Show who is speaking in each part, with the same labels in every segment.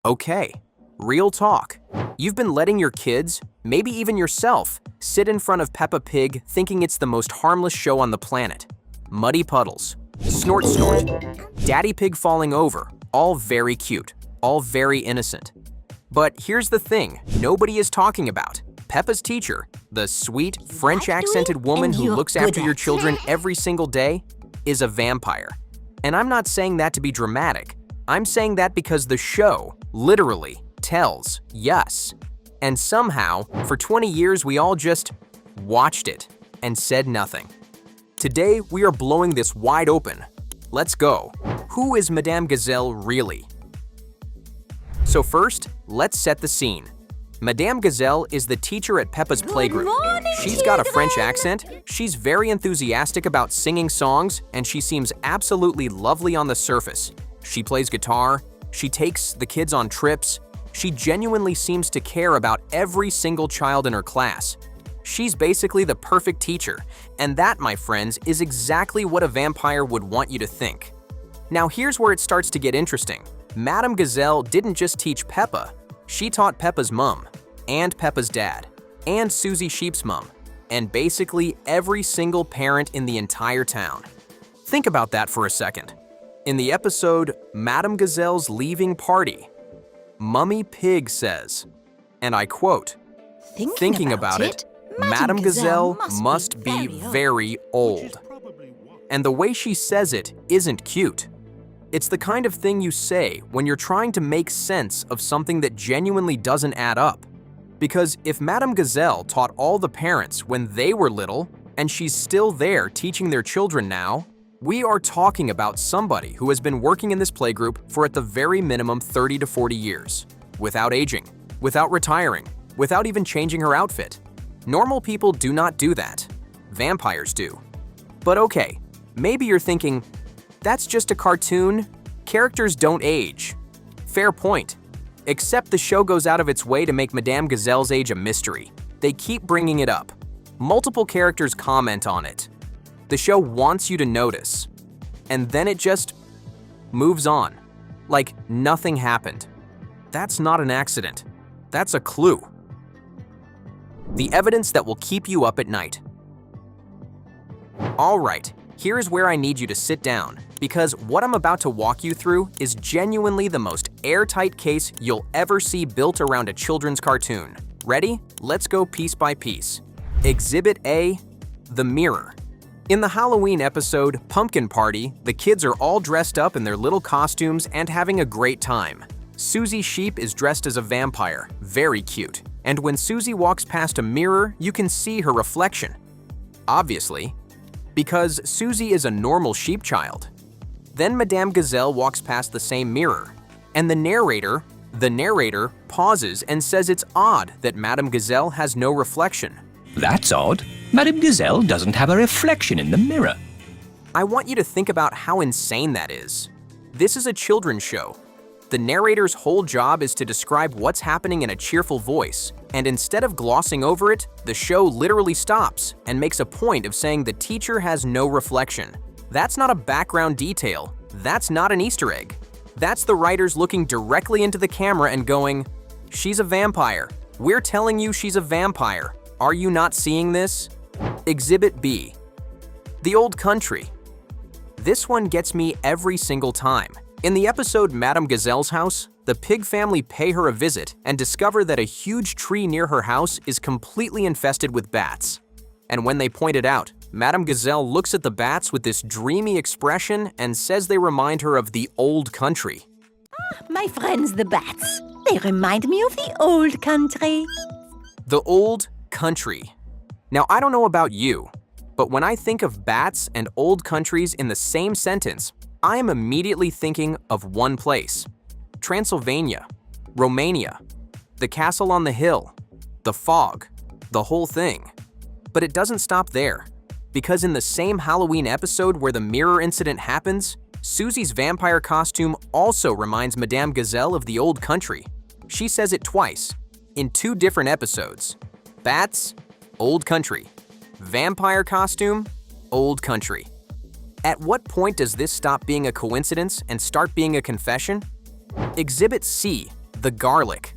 Speaker 1: Okay, real talk. You've been letting your kids, maybe even yourself, sit in front of Peppa Pig thinking it's the most harmless show on the planet. Muddy puddles, snort snort, Daddy Pig falling over, all very cute, all very innocent. But here's the thing nobody is talking about. Peppa's teacher, the sweet, French-accented woman who looks after your children every single day, is a vampire. And I'm not saying that to be dramatic. I'm saying that because the show, literally, tells yes. And somehow, for 20 years, we all just watched it and said nothing. Today, we are blowing this wide open. Let's go. Who is Madame Gazelle really? So first, let's set the scene. Madame Gazelle is the teacher at Peppa's playgroup. She's got a French accent, she's very enthusiastic about singing songs, and she seems absolutely lovely on the surface. She plays guitar, she takes the kids on trips, she genuinely seems to care about every single child in her class. She's basically the perfect teacher, and that, my friends, is exactly what a vampire would want you to think. Now here's where it starts to get interesting. Madam Gazelle didn't just teach Peppa, she taught Peppa's mom, and Peppa's dad, and Susie Sheep's mom, and basically every single parent in the entire town. Think about that for a second. In the episode, Madam Gazelle's Leaving Party, Mummy Pig says, and I quote, Thinking about it, Madam Gazelle must be very old. And the way she says it isn't cute. It's the kind of thing you say when you're trying to make sense of something that genuinely doesn't add up. Because if Madam Gazelle taught all the parents when they were little, and she's still there teaching their children now, we are talking about somebody who has been working in this playgroup for at the very minimum 30 to 40 years, without aging, without retiring, without even changing her outfit. Normal people do not do that. Vampires do. But okay, maybe you're thinking, that's just a cartoon. Characters don't age. Fair point. Except the show goes out of its way to make Madame Gazelle's age a mystery. They keep bringing it up. Multiple characters comment on it. The show wants you to notice. And then it just moves on. Like nothing happened. That's not an accident. That's a clue. The evidence that will keep you up at night. All right, here's where I need you to sit down, because what I'm about to walk you through is genuinely the most airtight case you'll ever see built around a children's cartoon. Ready? Let's go piece by piece. Exhibit A, the mirror. In the Halloween episode, Pumpkin Party, the kids are all dressed up in their little costumes and having a great time. Susie Sheep is dressed as a vampire, very cute. And when Susie walks past a mirror, you can see her reflection. Obviously, because Susie is a normal sheep child. Then Madame Gazelle walks past the same mirror, and the narrator pauses and says it's odd that Madame Gazelle has no reflection.
Speaker 2: That's odd. Madame Gazelle doesn't have a reflection in the mirror.
Speaker 1: I want you to think about how insane that is. This is a children's show. The narrator's whole job is to describe what's happening in a cheerful voice, and instead of glossing over it, the show literally stops and makes a point of saying the teacher has no reflection. That's not a background detail. That's not an Easter egg. That's the writers looking directly into the camera and going, "She's a vampire. We're telling you she's a vampire. Are you not seeing this?" Exhibit B, the old country. This one gets me every single time. In the episode Madame Gazelle's House, the pig family pay her a visit and discover that a huge tree near her house is completely infested with bats. And when they point it out, Madame Gazelle looks at the bats with this dreamy expression and says they remind her of the old country.
Speaker 3: My friends the bats, they remind me of the old country.
Speaker 1: The old country. Now, I don't know about you, but when I think of bats and old countries in the same sentence, I am immediately thinking of one place: Transylvania, Romania, the castle on the hill, the fog, the whole thing. But it doesn't stop there, because in the same Halloween episode where the mirror incident happens, Susie's vampire costume also reminds Madame Gazelle of the old country. She says it twice, in 2 different episodes. Bats, old country. Vampire costume, old country. At what point does this stop being a coincidence and start being a confession? Exhibit C, The garlic.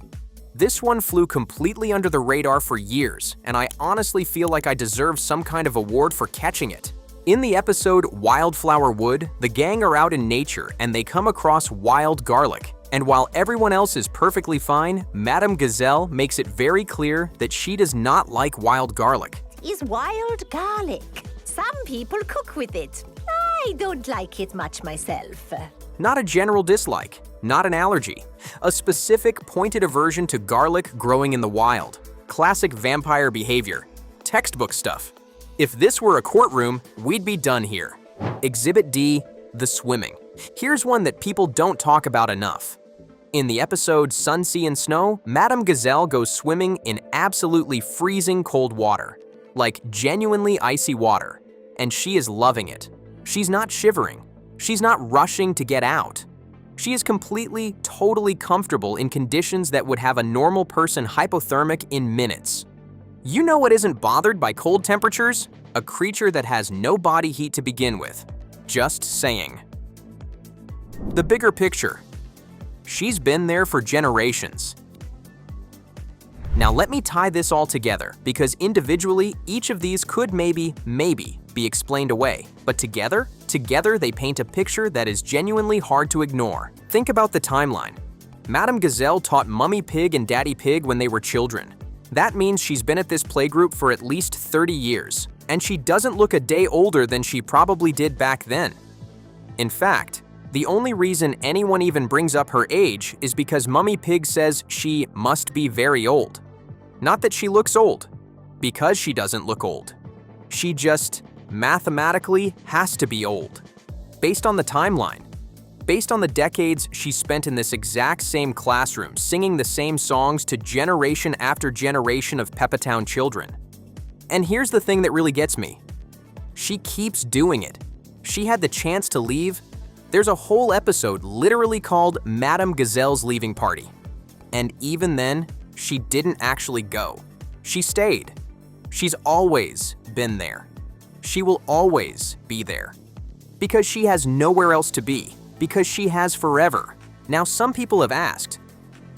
Speaker 1: This one flew completely under the radar for years, and I honestly feel like I deserve some kind of award for catching it. In the episode Wildflower Wood, the gang are out in nature and they come across wild garlic. And while everyone else is perfectly fine, Madam Gazelle makes it very clear that she does not like wild garlic.
Speaker 3: Is wild garlic. Some people cook with it. I don't like it much myself.
Speaker 1: Not a general dislike, not an allergy. A specific pointed aversion to garlic growing in the wild. Classic vampire behavior. Textbook stuff. If this were a courtroom, we'd be done here. Exhibit D, the swimming. Here's one that people don't talk about enough. In the episode Sun, Sea, and Snow, Madam Gazelle goes swimming in absolutely freezing cold water. Like genuinely icy water. And she is loving it. She's not shivering. She's not rushing to get out. She is completely, totally comfortable in conditions that would have a normal person hypothermic in minutes. You know what isn't bothered by cold temperatures? A creature that has no body heat to begin with. Just saying. The bigger picture. She's been there for generations. Now let me tie this all together, because individually, each of these could maybe be explained away. But together they paint a picture that is genuinely hard to ignore. Think about the timeline. Madam Gazelle taught Mummy Pig and Daddy Pig when they were children. That means she's been at this playgroup for at least 30 years, and she doesn't look a day older than she probably did back then. In fact, the only reason anyone even brings up her age is because Mummy Pig says she must be very old. Not that she looks old, because she doesn't look old. She just mathematically has to be old. Based on the timeline. Based on the decades she spent in this exact same classroom, singing the same songs to generation after generation of Peppa Town children. And here's the thing that really gets me. She keeps doing it. She had the chance to leave. There's a whole episode literally called Madam Gazelle's Leaving Party. And even then, she didn't actually go. She stayed. She's always been there. She will always be there. Because she has nowhere else to be. Because she has forever. Now, some people have asked,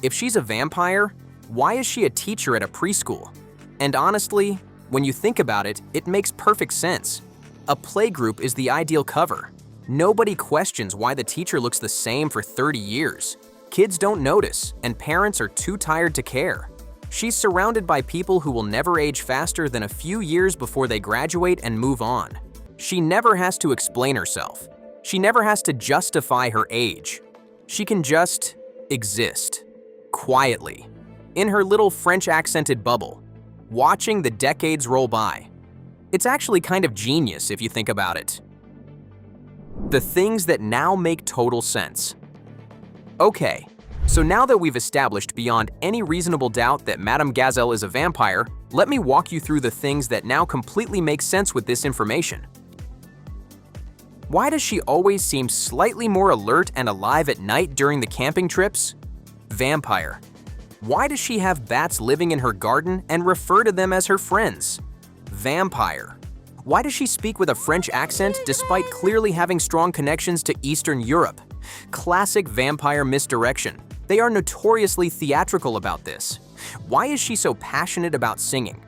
Speaker 1: if she's a vampire, why is she a teacher at a preschool? And honestly, when you think about it, it makes perfect sense. A playgroup is the ideal cover. Nobody questions why the teacher looks the same for 30 years. Kids don't notice, and parents are too tired to care. She's surrounded by people who will never age faster than a few years before they graduate and move on. She never has to explain herself. She never has to justify her age. She can just exist, quietly, in her little French-accented bubble, watching the decades roll by. It's actually kind of genius if you think about it. The things that now make total sense. Okay, so now that we've established beyond any reasonable doubt that Madam Gazelle is a vampire, let me walk you through the things that now completely make sense with this information. Why does she always seem slightly more alert and alive at night during the camping trips? Vampire. Why does she have bats living in her garden and refer to them as her friends? Vampire. Why does she speak with a French accent despite clearly having strong connections to Eastern Europe? Classic vampire misdirection. They are notoriously theatrical about this. Why is she so passionate about singing?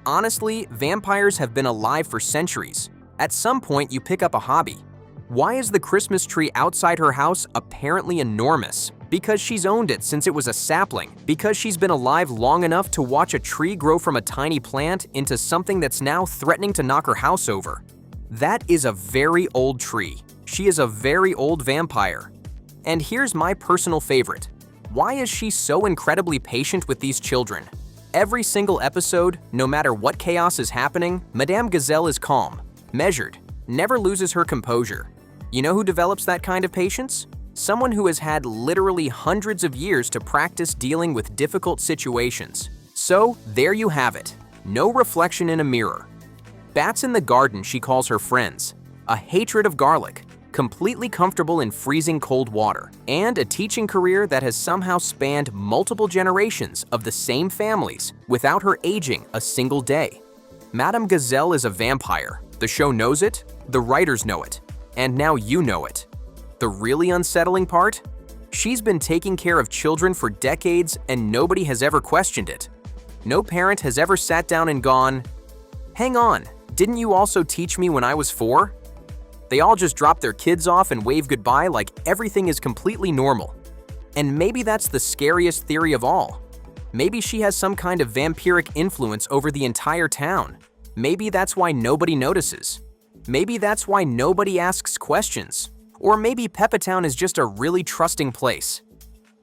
Speaker 1: Honestly, vampires have been alive for centuries. At some point, you pick up a hobby. Why is the Christmas tree outside her house apparently enormous? Because she's owned it since it was a sapling. Because she's been alive long enough to watch a tree grow from a tiny plant into something that's now threatening to knock her house over. That is a very old tree. She is a very old vampire. And here's my personal favorite. Why is she so incredibly patient with these children? Every single episode, no matter what chaos is happening, Madame Gazelle is calm, measured, never loses her composure. You know who develops that kind of patience? Someone who has had literally hundreds of years to practice dealing with difficult situations. So, there you have it. No reflection in a mirror. Bats in the garden she calls her friends. A hatred of garlic. Completely comfortable in freezing cold water. And a teaching career that has somehow spanned multiple generations of the same families without her aging a single day. Madame Gazelle is a vampire. The show knows it, the writers know it, and now you know it. The really unsettling part? She's been taking care of children for decades and nobody has ever questioned it. No parent has ever sat down and gone, "Hang on, didn't you also teach me when I was 4?" They all just drop their kids off and wave goodbye like everything is completely normal. And maybe that's the scariest theory of all. Maybe she has some kind of vampiric influence over the entire town. Maybe that's why nobody notices. Maybe that's why nobody asks questions. Or maybe Peppa Town is just a really trusting place.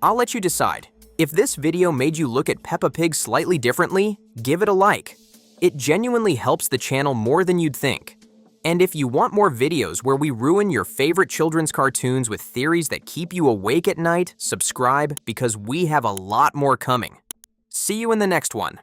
Speaker 1: I'll let you decide. If this video made you look at Peppa Pig slightly differently, give it a like. It genuinely helps the channel more than you'd think. And if you want more videos where we ruin your favorite children's cartoons with theories that keep you awake at night, subscribe because we have a lot more coming. See you in the next one.